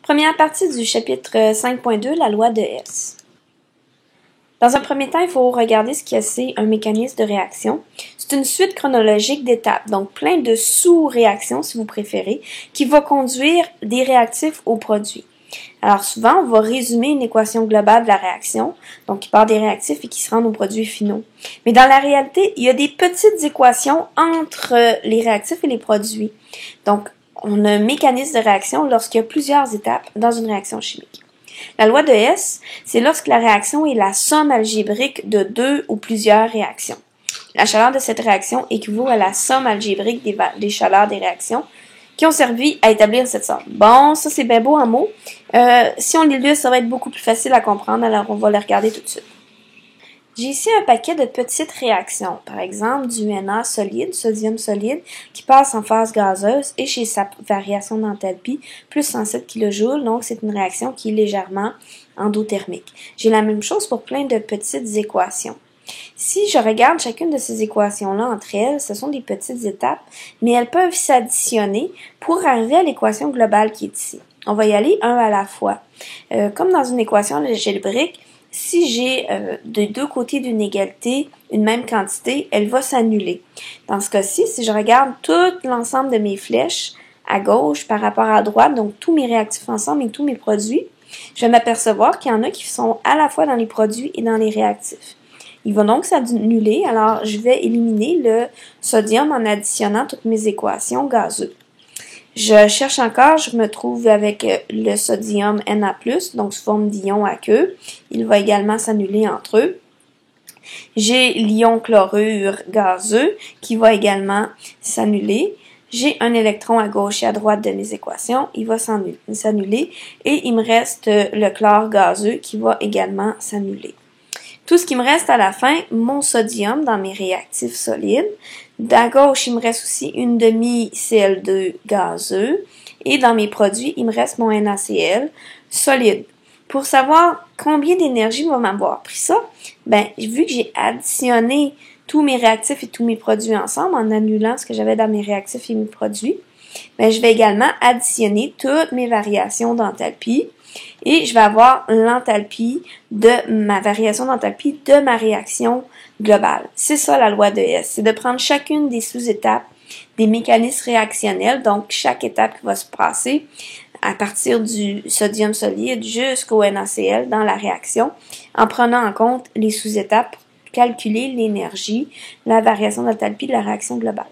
Première partie du chapitre 5.2, la loi de Hess. Dans un premier temps, il faut regarder ce que c'est un mécanisme de réaction. C'est une suite chronologique d'étapes, donc plein de sous-réactions, si vous préférez, qui va conduire des réactifs au produit. Alors souvent, on va résumer une équation globale de la réaction, donc qui part des réactifs et qui se rendent aux produits finaux. Mais dans la réalité, il y a des petites équations entre les réactifs et les produits. Donc, on a un mécanisme de réaction lorsqu'il y a plusieurs étapes dans une réaction chimique. La loi de Hess, c'est lorsque la réaction est la somme algébrique de deux ou plusieurs réactions. La chaleur de cette réaction équivaut à la somme algébrique des chaleurs des réactions qui ont servi à établir cette somme. Bon, ça c'est bien beau en mots. Si on l'illustre, ça va être beaucoup plus facile à comprendre, alors on va le regarder tout de suite. J'ai ici un paquet de petites réactions, par exemple du Na solide, sodium solide, qui passe en phase gazeuse et chez sa variation d'enthalpie, plus 107 kJ, donc c'est une réaction qui est légèrement endothermique. J'ai la même chose pour plein de petites équations. Si je regarde chacune de ces équations-là entre elles, ce sont des petites étapes, mais elles peuvent s'additionner pour arriver à l'équation globale qui est ici. On va y aller un à la fois. Comme dans une équation algébrique, si j'ai de deux côtés d'une égalité une même quantité, elle va s'annuler. Dans ce cas-ci, si je regarde tout l'ensemble de mes flèches à gauche par rapport à droite, donc tous mes réactifs ensemble et tous mes produits, je vais m'apercevoir qu'il y en a qui sont à la fois dans les produits et dans les réactifs. Il va donc s'annuler, alors je vais éliminer le sodium en additionnant toutes mes équations gazeuses. Je cherche encore, je me trouve avec le sodium Na+, donc sous forme d'ion aqueux. Il va également s'annuler entre eux. J'ai l'ion chlorure gazeux qui va également s'annuler. J'ai un électron à gauche et à droite de mes équations, il va s'annuler. Et il me reste le chlore gazeux qui va également s'annuler. Tout ce qui me reste à la fin, mon sodium dans mes réactifs solides. À gauche, il me reste aussi une demi-Cl2 gazeux. Et dans mes produits, il me reste mon NaCl solide. Pour savoir combien d'énergie va m'avoir pris ça, vu que j'ai additionné tous mes réactifs et tous mes produits ensemble en annulant ce que j'avais dans mes réactifs et mes produits, je vais également additionner toutes mes variations d'enthalpie. Et je vais avoir l'enthalpie de ma variation d'enthalpie de ma réaction globale. C'est ça la loi de Hess, c'est de prendre chacune des sous-étapes des mécanismes réactionnels, donc chaque étape qui va se passer à partir du sodium solide jusqu'au NaCl dans la réaction, en prenant en compte les sous-étapes pour calculer l'énergie, la variation d'enthalpie de la réaction globale.